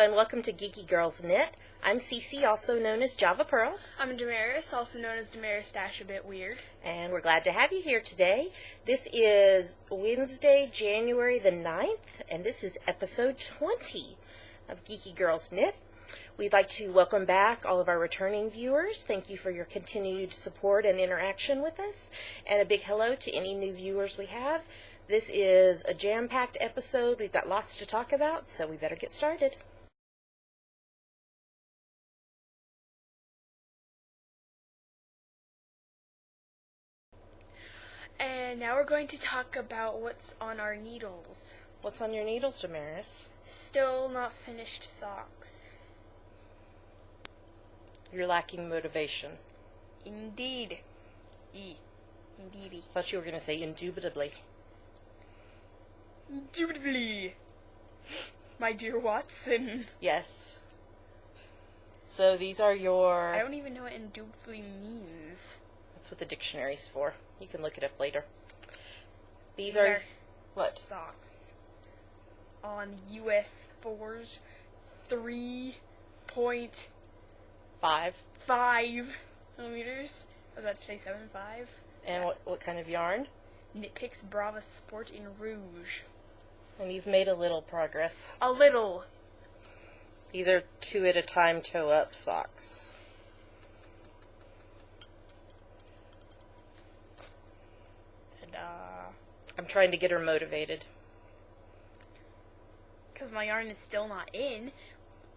and welcome to Geeky Girls Knit. I'm Cece, also known as Java Pearl. I'm Damaris, also known as Damaris Dash a bit weird. And we're glad to have you here today. This is Wednesday, January the 9th, and this is episode 20 of Geeky Girls Knit. We'd like to welcome back all of our returning viewers. Thank you for your continued support and interaction with us. And a big hello to any new viewers we have. This is a jam-packed episode. We've got lots to talk about, so we better get started. And now we're going to talk about what's on our needles. What's on your needles, Damaris? Still not finished socks. You're lacking motivation. Indeed. Indeedy. I thought you were going to say indubitably. Indubitably. My dear Watson. Yes. So these are your... I don't even know what indubitably means. That's what the dictionary's for. You can look it up later. These are what? Socks. On US 4's 3.5 millimeters. I was about to say 7.5. And what kind of yarn? Knitpicks Brava Sport in Rouge. And you've made a little progress. A little. These are 2 at a time toe-up socks. Ta-da. I'm trying to get her motivated. Because my yarn is still not in.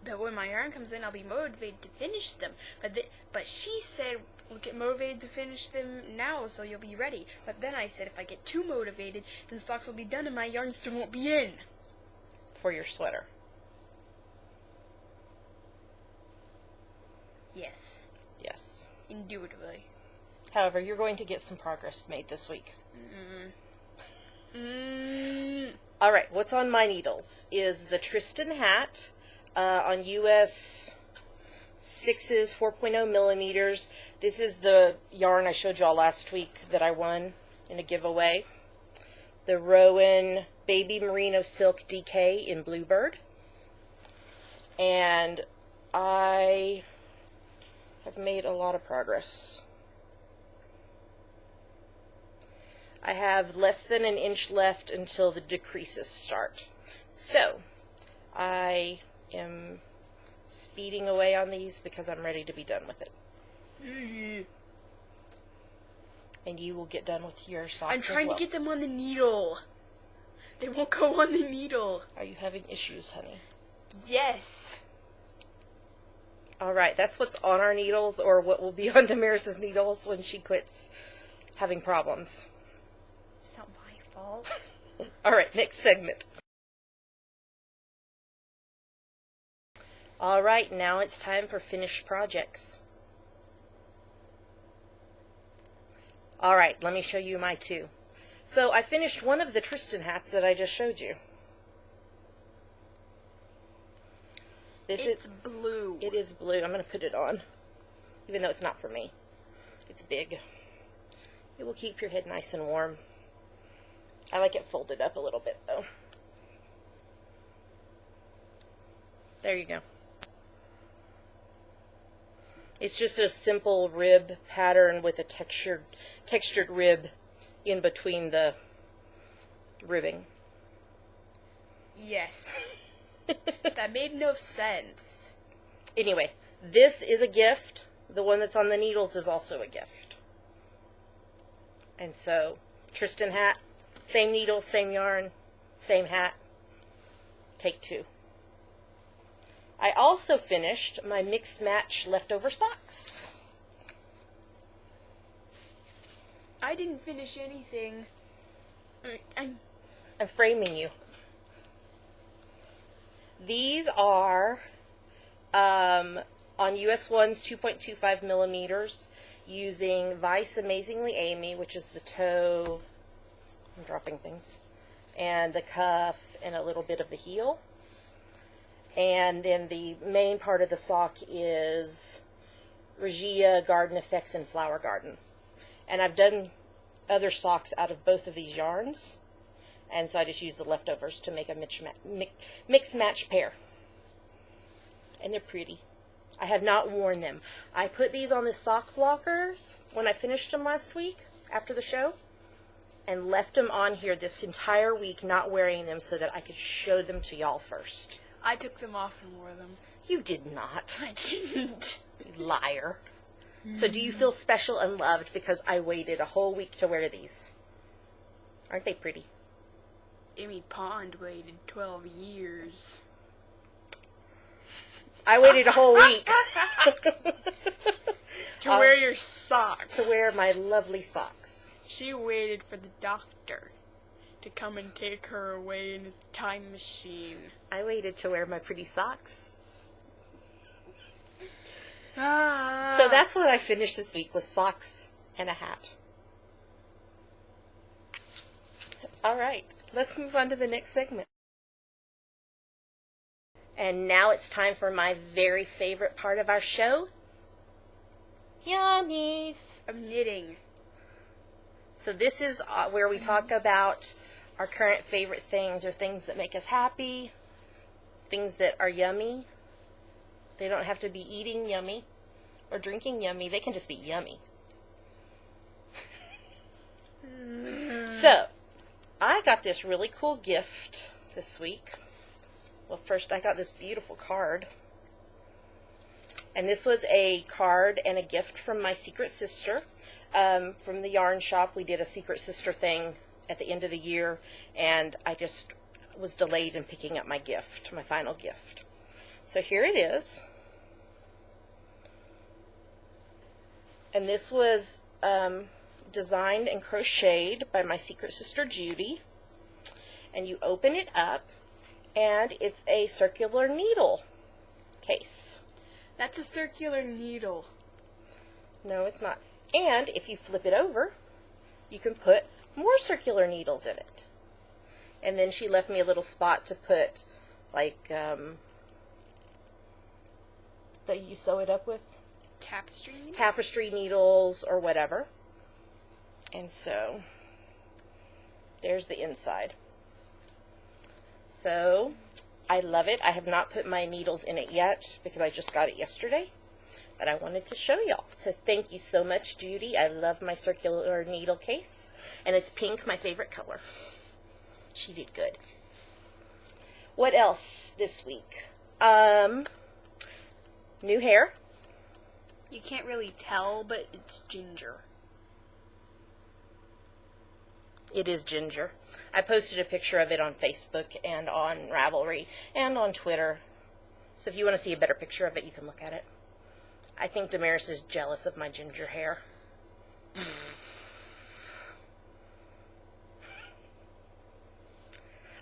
But when my yarn comes in, I'll be motivated to finish them. But she said, we'll get motivated to finish them now, so you'll be ready. But then I said, if I get too motivated, then the socks will be done and my yarn still won't be in. For your sweater. Yes. Yes. Indubitably. However, you're going to get some progress made this week. All right, what's on my needles is the Tristan hat on US 6's 4.0 millimeters. This is the yarn I showed y'all last week that I won in a giveaway. The Rowan Baby Merino Silk DK in Bluebird. And I have made a lot of progress. I have less than an inch left until the decreases start. So, I am speeding away on these because I'm ready to be done with it. And you will get done with your socks I'm trying as well. to get them on the needle. They won't go on the needle. Are you having issues, honey? Yes. Alright, that's what's on our needles, or what will be on Damaris's needles when she quits having problems. It's not my fault. Alright, next segment. Alright, now it's time for finished projects. Alright, let me show you my 2. So I finished one of the Tristan hats that I just showed you. It's blue. It is blue. I'm going to put it on, even though it's not for me. It's big. It will keep your head nice and warm. I like it folded up a little bit, though. There you go. It's just a simple rib pattern with a textured rib in between the ribbing. Yes. That made no sense. Anyway, this is a gift. The one that's on the needles is also a gift. And so, Tristan hat, same needle, same yarn, same hat. Take 2. I also finished my mixed match leftover socks. I didn't finish anything. I'm framing you. These are on US 1's 2.25 millimeters using Vice Amazingly Amy, which is the toe, I'm dropping things, and the cuff and a little bit of the heel. And then the main part of the sock is Regia, Garden Effects, and Flower Garden. And I've done other socks out of both of these yarns. And so I just used the leftovers to make a mix-match pair. And they're pretty. I have not worn them. I put these on the sock blockers when I finished them last week after the show, and left them on here this entire week not wearing them so that I could show them to y'all first. I took them off and wore them. You did not. I didn't. You liar. So do you feel special and loved because I waited a whole week to wear these? Aren't they pretty? Amy Pond waited 12 years. I waited a whole week. To wear your socks. To wear my lovely socks. She waited for the doctor to come and take her away in his time machine. I waited to wear my pretty socks. So that's what I finished this week, with socks and a hat. All right, let's move on to the next segment. And now it's time for my very favorite part of our show. Yummies! I'm knitting. So this is where we talk about our current favorite things, or things that make us happy, things that are yummy. They don't have to be eating yummy or drinking yummy. They can just be yummy. So, I got this really cool gift this week. Well, first I got this beautiful card. And this was a card and a gift from my secret sister. From the yarn shop. We did a secret sister thing at the end of the year, and I just was delayed in picking up my gift, my final gift. So here it is. And this was designed and crocheted by my secret sister Judy. And you open it up, and it's a circular needle case. That's a circular needle. No, it's not. And if you flip it over, you can put more circular needles in it. And then she left me a little spot to put, like, that you sew it up with. Tapestry needles? Tapestry needles or whatever. And so, there's the inside. So, I love it. I have not put my needles in it yet because I just got it yesterday. But I wanted to show y'all. So thank you so much, Judy. I love my circular needle case. And it's pink, my favorite color. She did good. What else this week? New hair. You can't really tell, but it's ginger. It is ginger. I posted a picture of it on Facebook and on Ravelry and on Twitter. So if you want to see a better picture of it, you can look at it. I think Damaris is jealous of my ginger hair.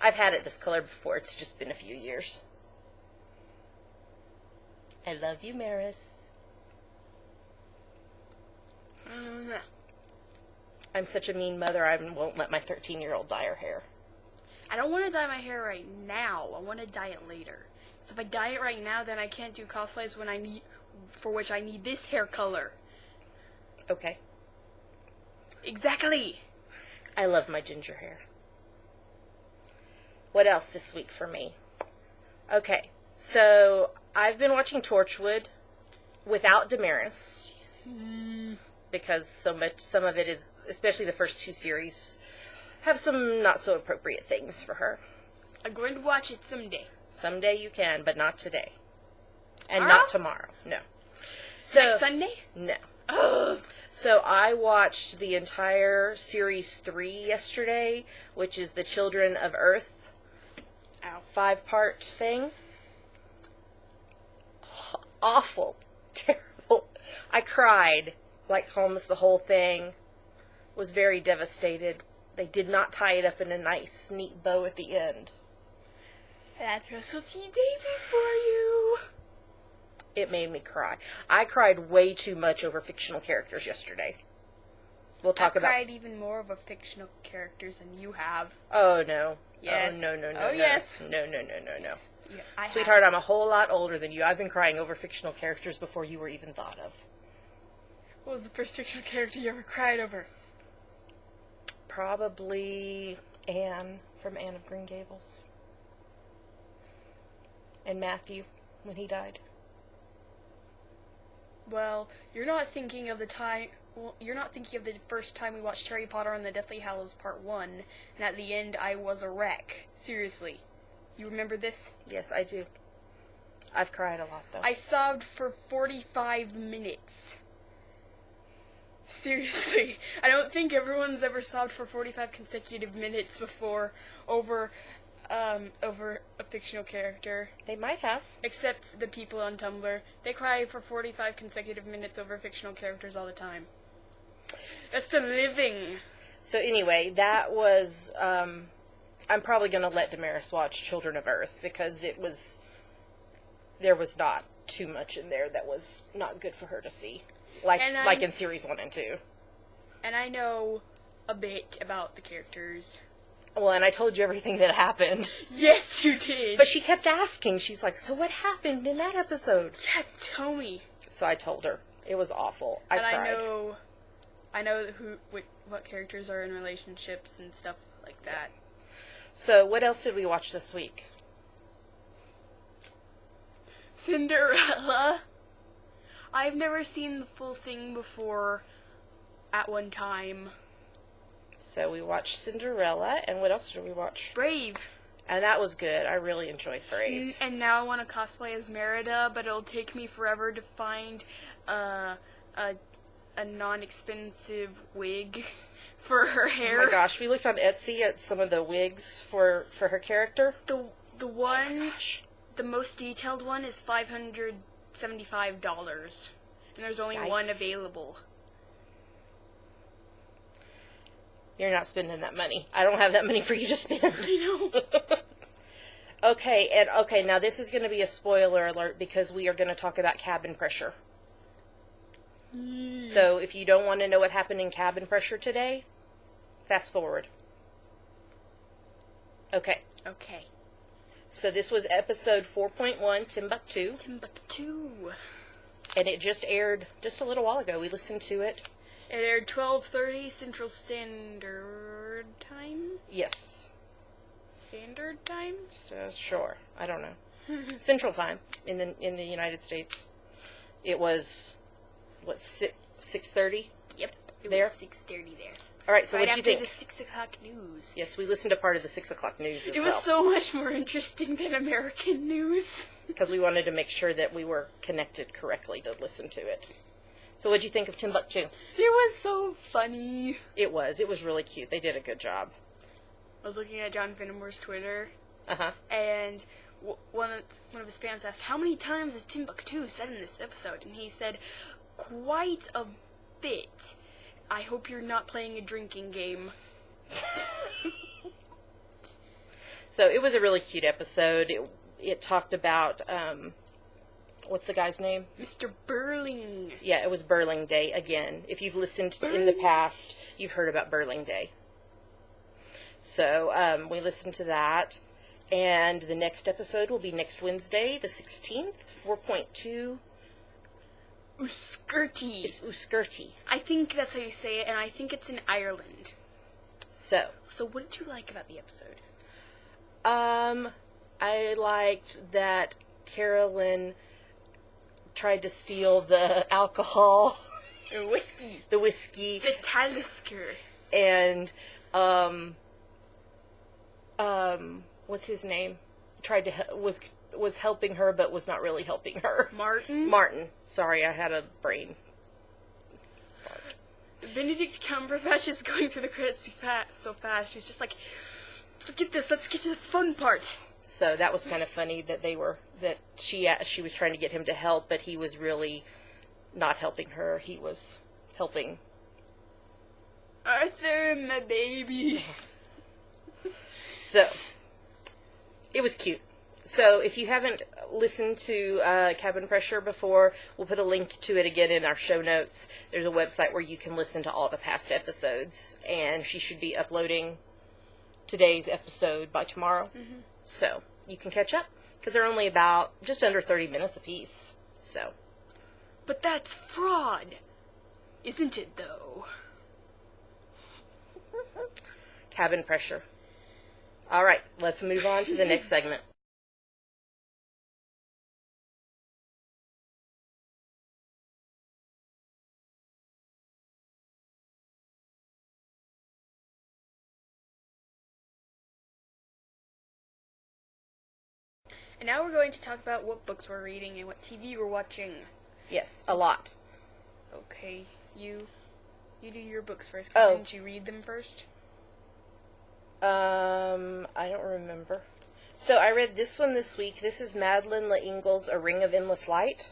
I've had it this color before. It's just been a few years. I love you, Maris. I'm such a mean mother, I won't let my 13-year-old dye her hair. I don't want to dye my hair right now. I want to dye it later. So if I dye it right now, then I can't do cosplays for which I need this hair color. Okay. Exactly. I love my ginger hair. What else this week for me? Okay, so I've been watching Torchwood without Damaris because some of it is, especially the first two series, have some not so appropriate things for her. I'm going to watch it someday. Someday you can, but not today. And Tomorrow? not tomorrow. No. So, Next Sunday? No. Ugh. So I watched the entire series 3 yesterday, which is the Children of Earth 5-part thing. Awful. Terrible. I cried like Holmes the whole thing. Was very devastated. They did not tie it up in a nice, neat bow at the end. That's Russell T Davies for you. It made me cry. I cried way too much over fictional characters yesterday. We'll talk about... I cried even more over fictional characters than you have. Oh, no. Yes. Oh, no. Oh, yes. No. Yeah, Sweetheart, I'm a whole lot older than you. I've been crying over fictional characters before you were even thought of. What was the first fictional character you ever cried over? Probably Anne from Anne of Green Gables. And Matthew, when he died. Well, you're not thinking of the time. Well, you're not thinking of the first time we watched Harry Potter and the Deathly Hallows Part 1, and at the end I was a wreck. Seriously. You remember this? Yes, I do. I've cried a lot, though. I sobbed for 45 minutes. Seriously. I don't think everyone's ever sobbed for 45 consecutive minutes before over a fictional character. They might have. Except the people on Tumblr. They cry for 45 consecutive minutes over fictional characters all the time. That's the living. So anyway, that was, I'm probably going to let Damaris watch Children of Earth, because there was not too much in there that was not good for her to see. Like in series 1 and 2. And I know a bit about the characters. Well, and I told you everything that happened. Yes, you did. But she kept asking. She's like, so what happened in that episode? Yeah, tell me. So I told her. It was awful. I cried. I know what characters are in relationships and stuff like that. So what else did we watch this week? Cinderella. I've never seen the full thing before at one time. So we watched Cinderella, and what else did we watch? Brave. And that was good. I really enjoyed Brave. And now I want to cosplay as Merida, but it'll take me forever to find a non-expensive wig for her hair. Oh my gosh, we looked on Etsy at some of the wigs for her character. The one, the most detailed one is $575, and there's only one available. You're not spending that money. I don't have that money for you to spend. I know. Okay, now this is going to be a spoiler alert because we are going to talk about Cabin Pressure. So if you don't want to know what happened in Cabin Pressure today, fast forward. Okay. So this was episode 4.1, Timbuktu. And it just aired just a little while ago. We listened to it. It aired 12:30 Central Standard Time? Yes. Standard Time? Sure. I don't know. Central Time in the United States. It was, what, 6:30? Yep. It there? was 6:30 there. All right, so what did you think? Right after the 6 o'clock news. Yes, we listened to part of the 6 o'clock news as well. It was so much more interesting than American news. Because we wanted to make sure that we were connected correctly to listen to it. So what'd you think of Timbuktu? It was so funny. It was really cute. They did a good job. I was looking at John Finnemore's Twitter. Uh-huh. And one of his fans asked, how many times is Timbuktu said in this episode? And he said, quite a bit. I hope you're not playing a drinking game. So it was a really cute episode. It talked about, what's the guy's name? Mr. Burling. Yeah, it was Burling Day again. If you've listened in the past, you've heard about Burling Day. So we listened to that. And the next episode will be next Wednesday, the 16th, 4.2. Uskirty. It's Uskirty. I think that's how you say it, and I think it's in Ireland. So what did you like about the episode? I liked that Carolyn tried to steal the alcohol. The whiskey. The Talisker. And, what's his name? Was helping her, but was not really helping her. Martin. Sorry, I had a brain fart. Benedict Cumberbatch is going through the credits so fast. She's just like, forget this, let's get to the fun part. So that was kind of funny that she was trying to get him to help, but he was really not helping her. He was helping Arthur, my baby. So it was cute. So if you haven't listened to Cabin Pressure before, we'll put a link to it again in our show notes. There's a website where you can listen to all the past episodes, and she should be uploading today's episode by tomorrow. Mm-hmm. So you can catch up, because they're only about just under 30 minutes apiece. So. But that's fraud, isn't it, though? Cabin Pressure. All right, let's move on to the next segment. And now we're going to talk about what books we're reading and what TV we're watching. Yes, a lot. Okay, you do your books first. Oh. Didn't you read them first? I don't remember. So I read this one this week. This is Madeline L'Ingle's A Ring of Endless Light,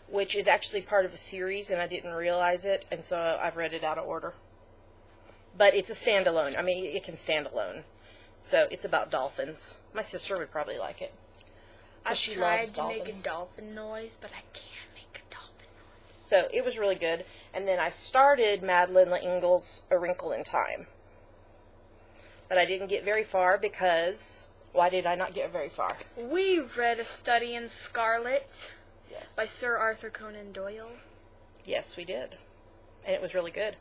which is actually part of a series, and I didn't realize it, and so I've read it out of order. But it's a standalone. I mean, it can stand alone. So it's about dolphins. My sister would probably like it. I She tried loves to dolphins. make a dolphin noise, but I can't make a dolphin noise. So it was really good. And then I started Madeline L'Ingle's A Wrinkle in Time. But I didn't get very far because... Why did I not get very far? We read A Study in Scarlet Yes. by Sir Arthur Conan Doyle. Yes, we did. And it was really good.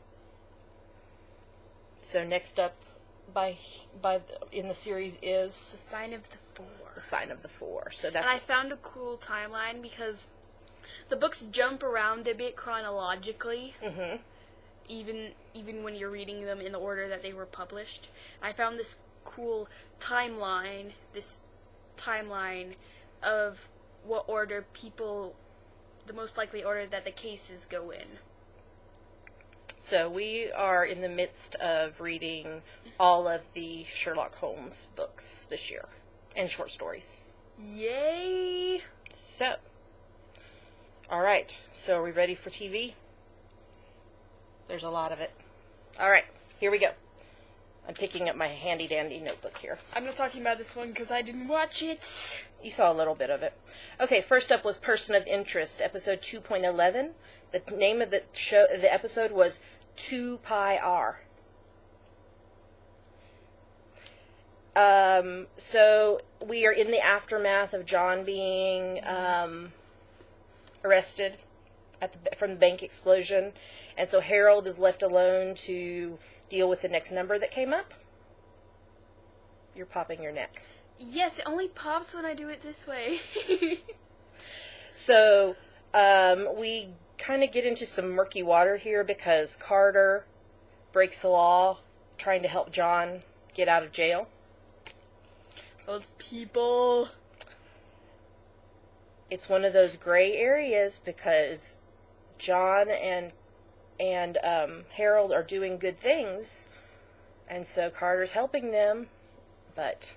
So next up in the series is The Sign of the Four. The Sign of the Four. So that's And I found a cool timeline because the books jump around a bit chronologically, Mhm. even when you're reading them in the order that they were published. I found this cool timeline, of what order the most likely order that the cases go in. So we are in the midst of reading all of the Sherlock Holmes books this year and short stories. Yay! So, all right. So are we ready for TV? There's a lot of it. All right, here we go. I'm picking up my handy-dandy notebook here. I'm not talking about this one because I didn't watch it. You saw a little bit of it. Okay, first up was Person of Interest, episode 2.11. The name of the episode was 2 Pi R. So we are in the aftermath of John being arrested from the bank explosion, and so Harold is left alone to deal with the next number that came up. You're popping your neck. Yes, it only pops when I do it this way. So we kind of get into some murky water here because Carter breaks the law trying to help John get out of jail. Those people. It's one of those gray areas because John and Harold are doing good things, and so Carter's helping them, but...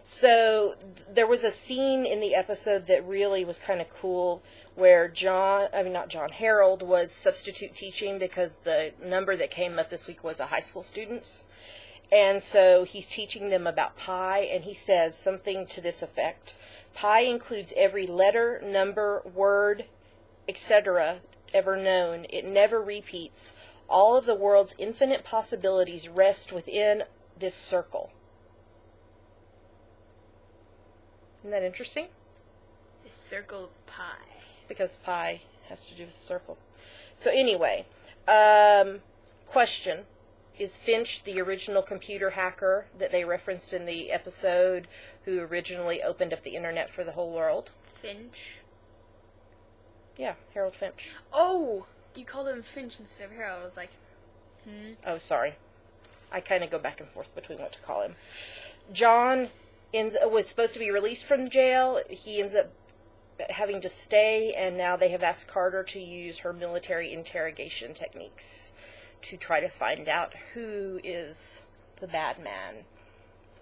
So there was a scene in the episode that really was kind of cool where Harold was substitute teaching because the number that came up this week was a high school students. And so he's teaching them about pi, and he says something to this effect. Pi includes every letter, number, word, etc. ever known. It never repeats. All of the world's infinite possibilities rest within this circle. Isn't that interesting? The circle of pi. Because pi has to do with the circle. So anyway, question. Is Finch the original computer hacker that they referenced in the episode who originally opened up the internet for the whole world? Finch? Yeah, Harold Finch. Oh! You called him Finch instead of Harold. I was like, Oh, sorry. I kind of go back and forth between what to call him. John was supposed to be released from jail. He ends up having to stay, and now they have asked Carter to use her military interrogation techniques to try to find out who is the bad man,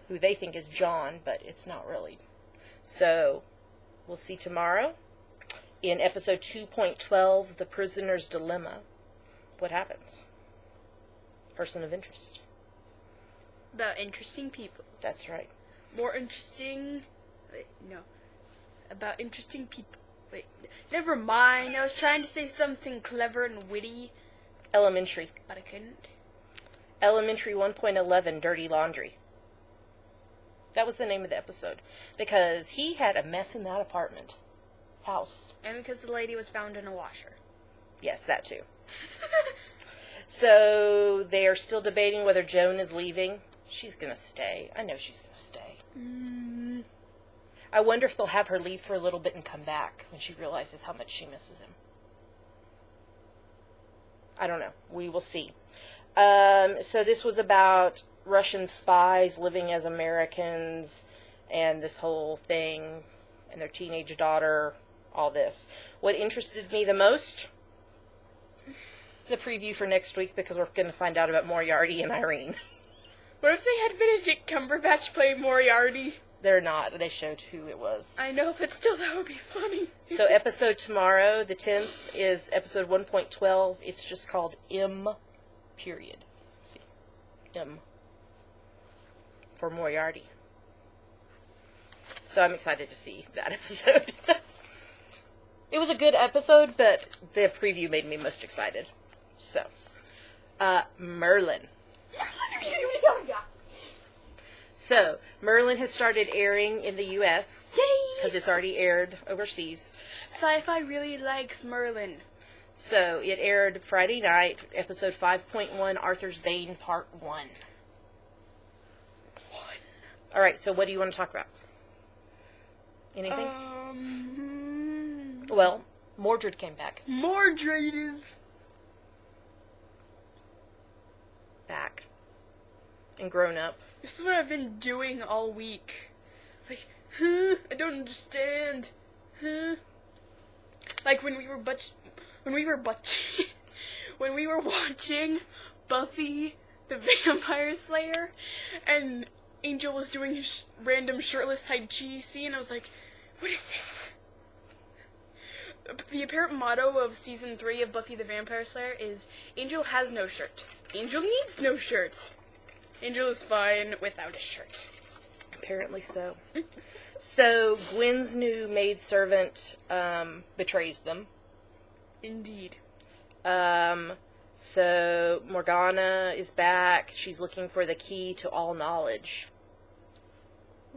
who they think is John, but it's not really. So, we'll see tomorrow in episode 2.12, The Prisoner's Dilemma. What happens? Person of interest. about interesting people. That's right. More interesting... Wait, no. About interesting people. Wait, never mind. I was trying to say something clever and witty, Elementary. but I couldn't. Elementary 1.11, Dirty Laundry. That was the name of the episode. Because he had a mess in that apartment. House. And because the lady was found in a washer. Yes, that too. So, they are still debating whether Joan is leaving. She's gonna stay. I know she's gonna stay. I wonder if they'll have her leave for a little bit and come back when she realizes how much she misses him. I don't know. We will see. So this was about Russian spies living as Americans, and this whole thing, and their teenage daughter, all this. What interested me the most? The preview for next week, because we're going to find out about Moriarty and Irene. What if they had Benedict Cumberbatch play Moriarty? They're not. They showed who it was. I know, but still, that would be funny. So episode tomorrow, the 10th, is episode 1.12. It's just called M. Period. See, M. For Moriarty. So I'm excited to see that episode. It was a good episode, but the preview made me most excited. So, Merlin. So, Merlin has started airing in the U.S. because it's already aired overseas. Sci-Fi really likes Merlin. So, it aired Friday night, episode 5.1, Arthur's Bane, Part 1. Alright, so what do you want to talk about? Anything? Well, Mordred came back. Mordred is back. And grown up. This is what I've been doing all week. Like, I don't understand. Like when we were watching Buffy the Vampire Slayer, and Angel was doing his random shirtless Tai Chi scene. I was like, what is this? The apparent motto of season 3 of Buffy the Vampire Slayer is, Angel has no shirt. Angel needs no shirt. Angel is fine without a shirt. Apparently so. So, Gwen's new maidservant betrays them. Indeed. So, Morgana is back. She's looking for the key to all knowledge.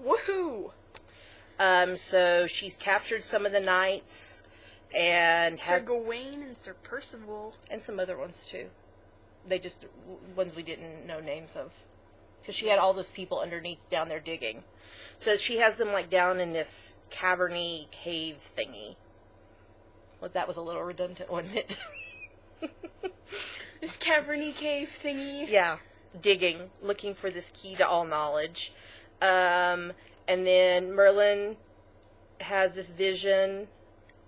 Woohoo! So, she's captured some of the knights, and Sir Gawain and Sir Percival. And some other ones, too. They just, ones we didn't know names of. Because she had all those people underneath down there digging. So she has them, like, down in this caverny cave thingy. Well, that was a little redundant, wasn't it? This caverny cave thingy. Yeah. Digging. Looking for this key to all knowledge. And then Merlin has this vision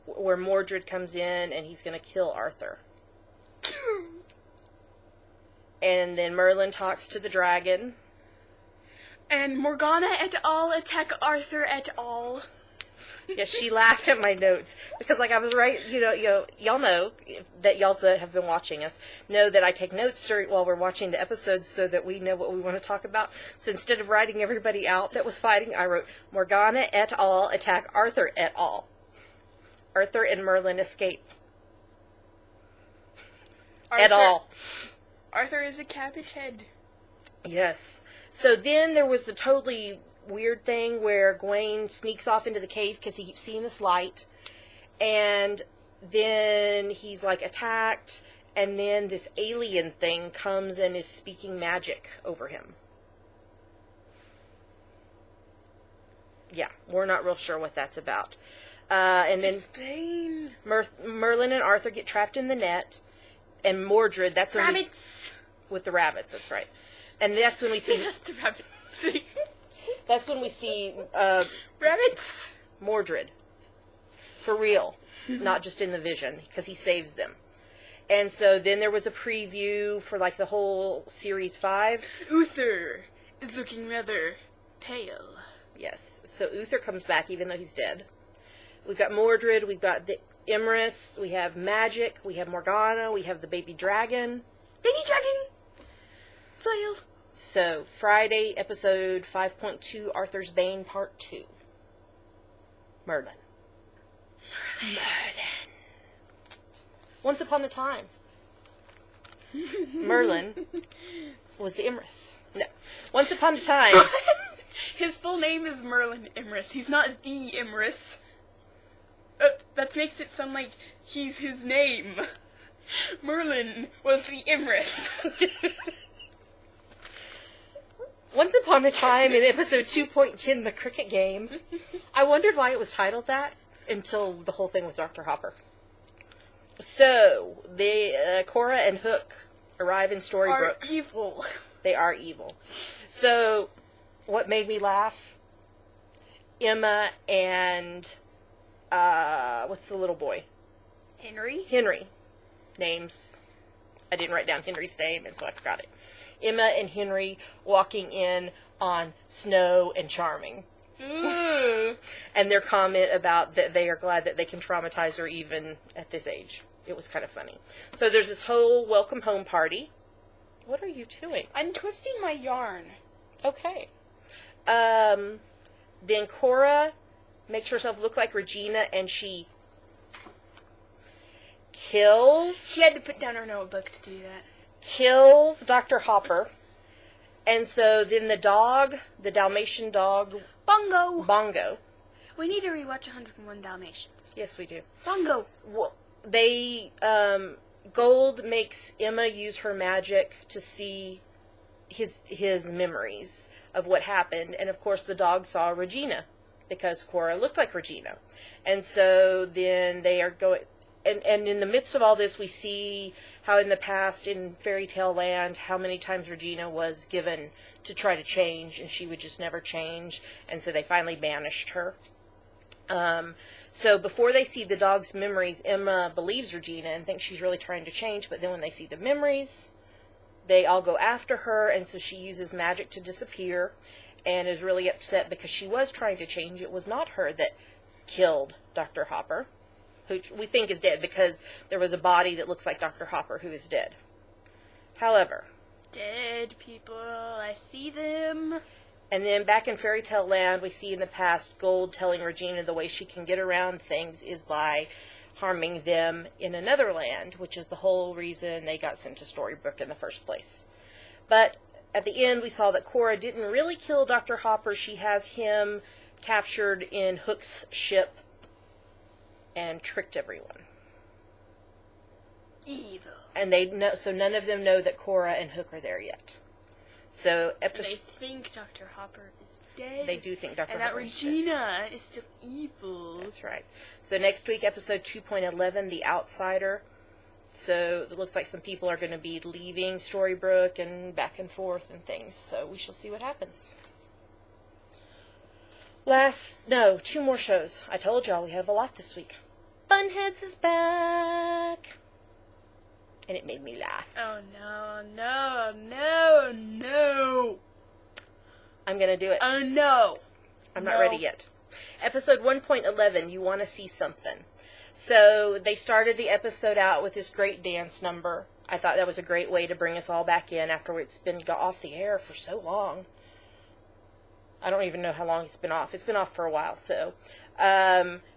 where Mordred comes in and he's going to kill Arthur. And then Merlin talks to the dragon. And Morgana et al. Attack Arthur et al. Yes, she laughed at my notes because, like, I was right. Y'all know that y'all that have been watching us know that I take notes while we're watching the episodes so that we know what we want to talk about. So instead of writing everybody out that was fighting, I wrote Morgana et al. Attack Arthur et al. Arthur and Merlin escape. Et al. Arthur is a cabbage head. Yes. So then there was the totally weird thing where Gawain sneaks off into the cave because he keeps seeing this light. And then he's, like, attacked. And then this alien thing comes and is speaking magic over him. Yeah, we're not real sure what that's about. And then Explain. Merlin and Arthur get trapped in the net. And Mordred, that's when Rabbits. with the rabbits, that's right. And that's when we see... Yes, the rabbits. That's when we see... Rabbits. Mordred. For real. Not just in the vision, because he saves them. And so then there was a preview for, like, the whole Series 5. Uther is looking rather pale. Yes. So Uther comes back, even though he's dead. We've got Mordred, we've got the Emrys, we have Magic, we have Morgana, we have the baby dragon. Baby dragon! Flail. So, Friday, episode 5.2, Arthur's Bane, Part 2. Merlin. Once upon a time, Merlin was the Emrys. No. Once upon a time... His full name is Merlin Emrys. He's not the Emrys. That makes it sound like he's his name. Merlin was the Emrys. Once upon a time in episode 2.10, The Cricket Game, I wondered why it was titled that until the whole thing with Dr. Hopper. So, Cora and Hook arrive in Storybrooke. Are evil. They are evil. So, what made me laugh? Emma and, what's the little boy? Henry? Henry. Names. I didn't write down Henry's name, and so I forgot it. Emma and Henry walking in on Snow and Charming. Ooh. And their comment about that they are glad that they can traumatize her even at this age. It was kind of funny. So there's this whole welcome home party. What are you doing? I'm twisting my yarn. Okay. Then Cora makes herself look like Regina, and she kills... She had to put down her notebook to do that. Kills Dr. Hopper. And so then the dog, the Dalmatian dog... Bongo. We need to rewatch 101 Dalmatians. Yes, we do. Bongo. Well, they... Gold makes Emma use her magic to see his memories of what happened. And, of course, the dog saw Regina because Cora looked like Regina. And so then they are going... And in the midst of all this, we see how in the past in Fairy Tale Land, how many times Regina was given to try to change, and she would just never change. And so they finally banished her. So before they see the dog's memories, Emma believes Regina and thinks she's really trying to change. But then when they see the memories, they all go after her. And so she uses magic to disappear and is really upset because she was trying to change. It was not her that killed Dr. Hopper, who we think is dead because there was a body that looks like Dr. Hopper who is dead. However, dead people, I see them. And then back in Fairy Tale Land, we see in the past Gold telling Regina the way she can get around things is by harming them in another land, which is the whole reason they got sent to Storybrooke in the first place. But at the end, we saw that Cora didn't really kill Dr. Hopper. She has him captured in Hook's ship and tricked everyone. Evil. And they know, so none of them know that Cora and Hook are there yet. So They think Dr. Hopper is dead. They do think Dr. And Hopper that is dead. Regina is still evil. That's right. So next week, episode 2.11, The Outsider. So it looks like some people are going to be leaving Storybrooke and back and forth and things. So we shall see what happens. Two more shows. I told y'all we have a lot this week. Bunheads is back. And it made me laugh. Oh, no. I'm going to do it. Oh, no. I'm not ready yet. Episode 1.11, You Want to See Something. So they started the episode out with this great dance number. I thought that was a great way to bring us all back in after it's been off the air for so long. I don't even know how long it's been off. It's been off for a while, so...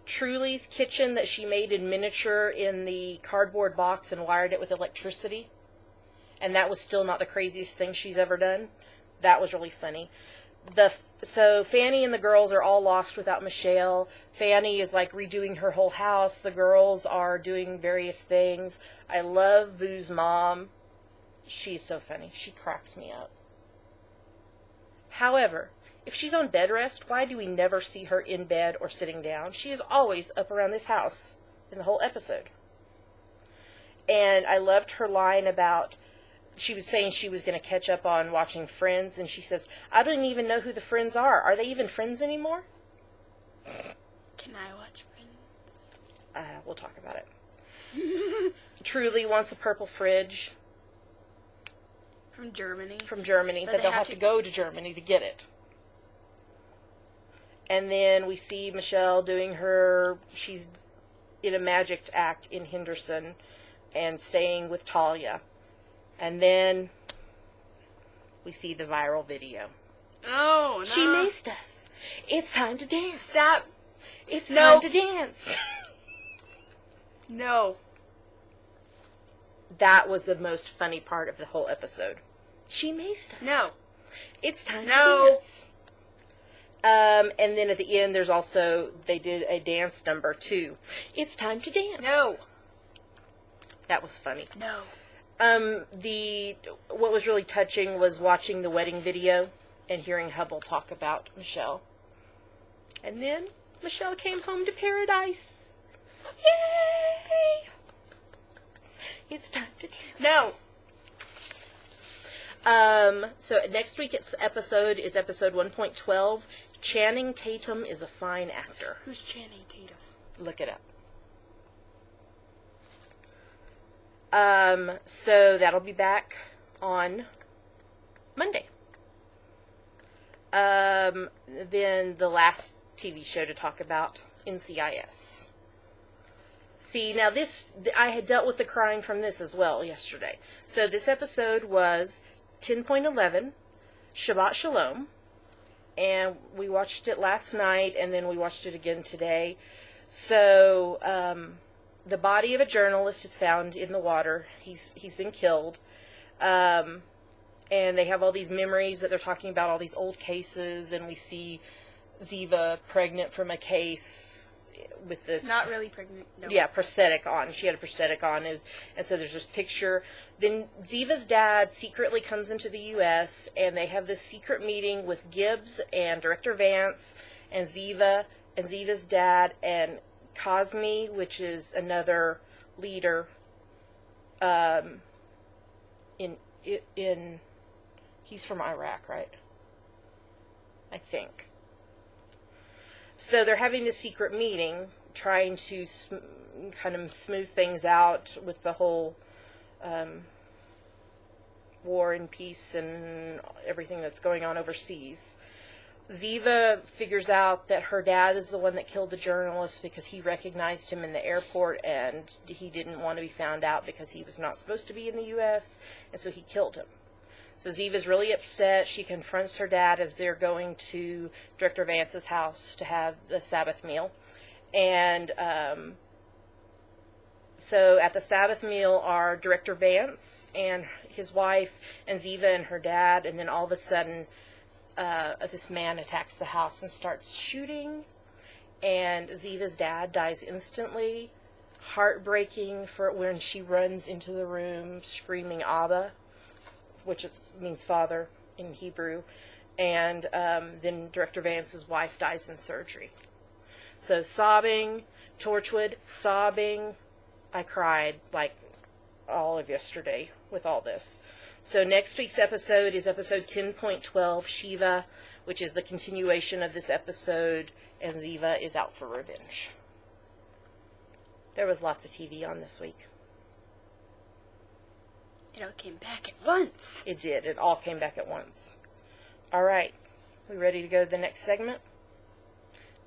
Truly's kitchen that she made in miniature in the cardboard box and wired it with electricity. And that was still not the craziest thing she's ever done. That was really funny. So Fanny and the girls are all lost without Michelle. Fanny is like redoing her whole house. The girls are doing various things. I love Boo's mom. She's so funny. She cracks me up. However, if she's on bed rest, why do we never see her in bed or sitting down? She is always up around this house in the whole episode. And I loved her line about, she was saying she was going to catch up on watching Friends, and she says, I don't even know who the friends are. Are they even friends anymore? Can I watch Friends? We'll talk about it. Truly wants a purple fridge. From Germany. But they'll have to go to Germany to get it. And then we see Michelle doing she's in a magic act in Henderson and staying with Talia. And then we see the viral video. Oh, no. She maced us. It's time to dance. Stop. It's time to dance. No. That was the most funny part of the whole episode. She maced us. No. It's time to dance. And then at the end, there's also, they did a dance number too. It's time to dance. No. That was funny. No. What was really touching was watching the wedding video and hearing Hubble talk about Michelle. And then Michelle came home to paradise. Yay! It's time to dance. No. So next week's episode is episode 1.12. Channing Tatum is a fine actor. Who's Channing Tatum? Look it up. So that'll be back on Monday. Then the last TV show to talk about, NCIS. See, now I had dealt with the crying from this as well yesterday. So this episode was 10.11, Shabbat Shalom, and we watched it last night, and then we watched it again today. So, the body of a journalist is found in the water. He's been killed. And they have all these memories that they're talking about, all these old cases, and we see Ziva pregnant from a case with this... Not really pregnant, no. Yeah, prosthetic on. She had a prosthetic on. And so there's this picture. Then Ziva's dad secretly comes into the U.S., and they have this secret meeting with Gibbs and Director Vance and Ziva's dad and Cosme, which is another leader in he's from Iraq, right? I think. So they're having this secret meeting, trying to kind of smooth things out with the whole war and peace and everything that's going on overseas. Ziva figures out that her dad is the one that killed the journalist because he recognized him in the airport and he didn't want to be found out because he was not supposed to be in the U.S., and so he killed him. So Ziva's really upset. She confronts her dad as they're going to Director Vance's house to have the Sabbath meal. And so at the Sabbath meal are Director Vance and his wife and Ziva and her dad, and then all of a sudden this man attacks the house and starts shooting, and Ziva's dad dies instantly. Heartbreaking for when she runs into the room screaming Abba, which means father in Hebrew, and then Director Vance's wife dies in surgery. So sobbing, Torchwood, sobbing. I cried like all of yesterday with all this. So next week's episode is episode 10.12, Shiva, which is the continuation of this episode, and Ziva is out for revenge. There was lots of TV on this week. It all came back at once. It did. It all came back at once. All right. We ready to go to the next segment?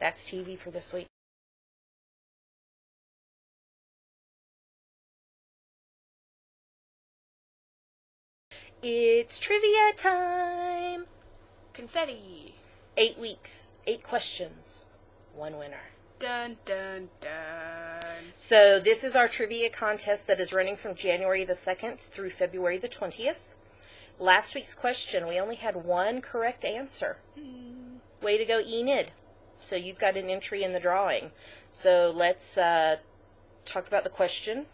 That's TV for this week. It's trivia time! Confetti. 8 weeks, 8 questions, 1 winner. Dun, dun, dun. So this is our trivia contest that is running from January the 2nd through February the 20th. Last week's question, we only had 1 correct answer. Way to go, Enid. So you've got an entry in the drawing. So let's talk about the question.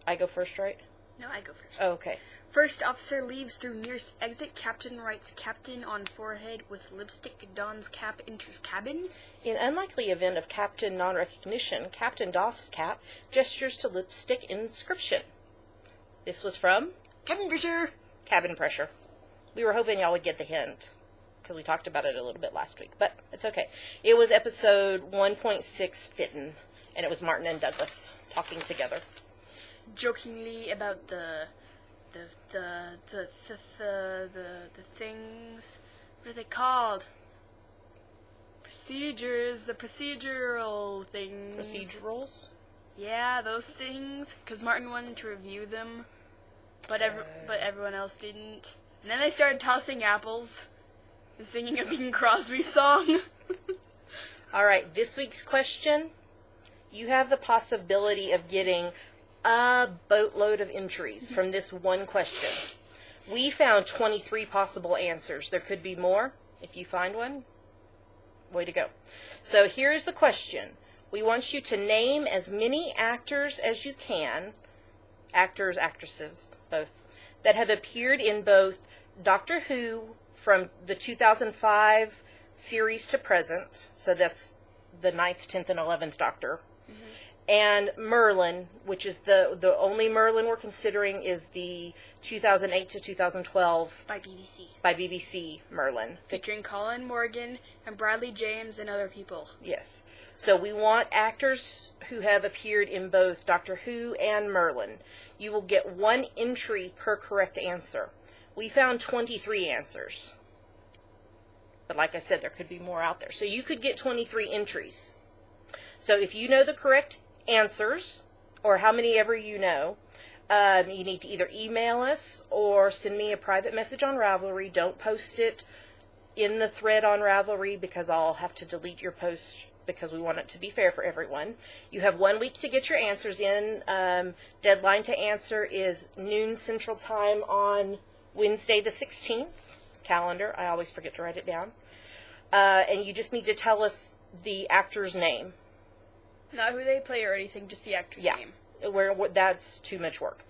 I go first, right? No, I go first. Oh, okay. First officer leaves through nearest exit. Captain writes captain on forehead with lipstick. Dons cap enters cabin. In unlikely event of captain non-recognition, Captain doffs cap, gestures to lipstick inscription. This was from? Cabin pressure. Cabin pressure. We were hoping y'all would get the hint, because we talked about it a little bit last week, but it's okay. It was episode 1.6 Fitton, and it was Martin and Douglas talking together. Jokingly about the things, what are they called? Procedures, the procedural things. Procedurals? Yeah, those things. Because Martin wanted to review them, but everyone else didn't. And then they started tossing apples and singing a Bing Crosby song. All right, this week's question, you have the possibility of getting a boatload of entries from this one question. We found 23 possible answers. There could be more. If you find one, way to go. So here's the question. We want you to name as many actors as you can, actors, actresses, both, that have appeared in both Doctor Who from the 2005 series to present, so that's the 9th, 10th, and 11th Doctor, And Merlin, which is the only Merlin we're considering, is the 2008 to 2012 By BBC. by BBC Merlin. Featuring Colin Morgan and Bradley James and other people. Yes. So we want actors who have appeared in both Doctor Who and Merlin. You will get 1 entry per correct answer. We found 23 answers. But like I said, there could be more out there. So you could get 23 entries. So if you know the correct answers, or how many ever you know, you need to either email us or send me a private message on Ravelry. Don't post it in the thread on Ravelry because I'll have to delete your post because we want it to be fair for everyone. You have 1 week to get your answers in. Deadline to answer is noon Central Time on Wednesday the 16th. Calendar. I always forget to write it down. And you just need to tell us the actor's name. Not who they play or anything, just the actor's name. That's too much work.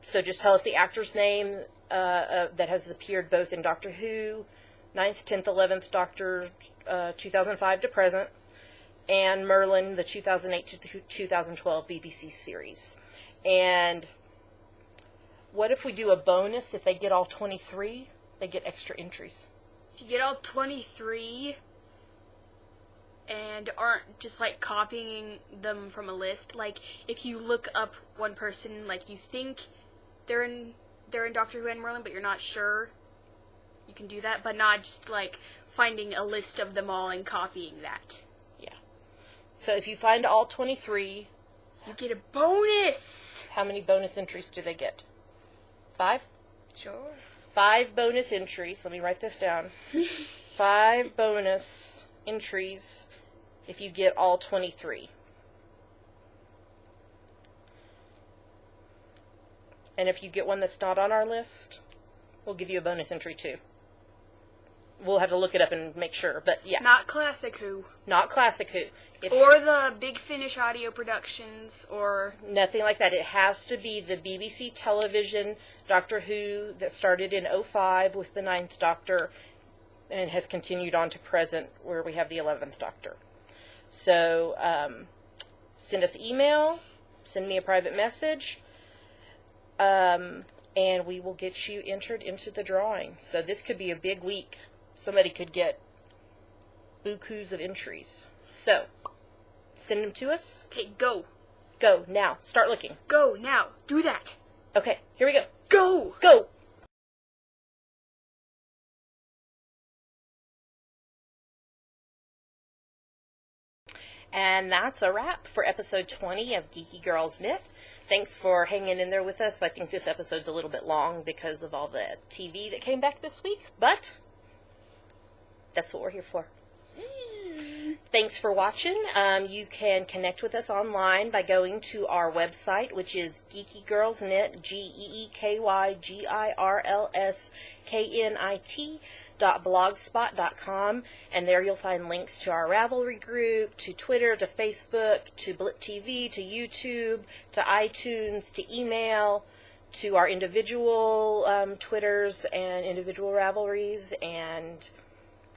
So just tell us the actor's name that has appeared both in Doctor Who, 9th, 10th, 11th Doctor, 2005 to present, and Merlin, the 2008 to 2012 BBC series. And what if we do a bonus? If they get all 23, they get extra entries. If you get all 23... and aren't just like copying them from a list. Like if you look up one person, like you think they're in Doctor Who and Merlin, but you're not sure, you can do that, but not just like finding a list of them all and copying that. Yeah. So if you find all 23, you get a bonus. How many bonus entries do they get? 5? Sure. 5 bonus entries. Let me write this down. 5 bonus entries if you get all 23. And if you get one that's not on our list, we'll give you a bonus entry too. We'll have to look it up and make sure, but yeah. Not Classic Who. Not Classic Who. Or the Big Finish audio productions, or... Nothing like that. It has to be the BBC television Doctor Who that started in 2005 with the 9th Doctor and has continued on to present where we have the 11th Doctor. So, send us email, send me a private message, and we will get you entered into the drawing. So this could be a big week. Somebody could get bukus of entries. So, send them to us. Okay, go. Go, now. Start looking. Go, now. Do that. Okay, here we go. Go! Go! And that's a wrap for episode 20 of Geeky Girls Knit. Thanks for hanging in there with us. I think this episode's a little bit long because of all the TV that came back this week, but that's what we're here for. Thanks for watching. You can connect with us online by going to our website, which is Geeky Girls Knit, GeekyGirlsKnit.blogspot.com, and there you'll find links to our Ravelry group, to Twitter, to Facebook, to Blip TV, to YouTube, to iTunes, to email, to our individual Twitters and individual Ravelries, and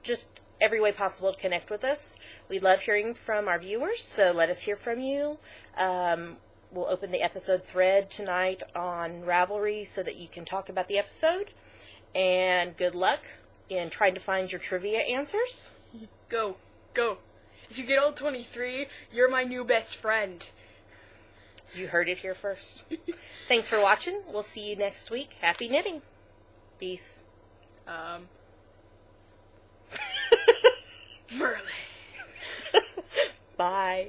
just every way possible to connect with us. We love hearing from our viewers, so let us hear from you. We'll open the episode thread tonight on Ravelry so that you can talk about the episode. And good luck in trying to find your trivia answers. Go. Go. If you get all 23, you're my new best friend. You heard it here first. Thanks for watching. We'll see you next week. Happy knitting. Peace. Merlin. Bye.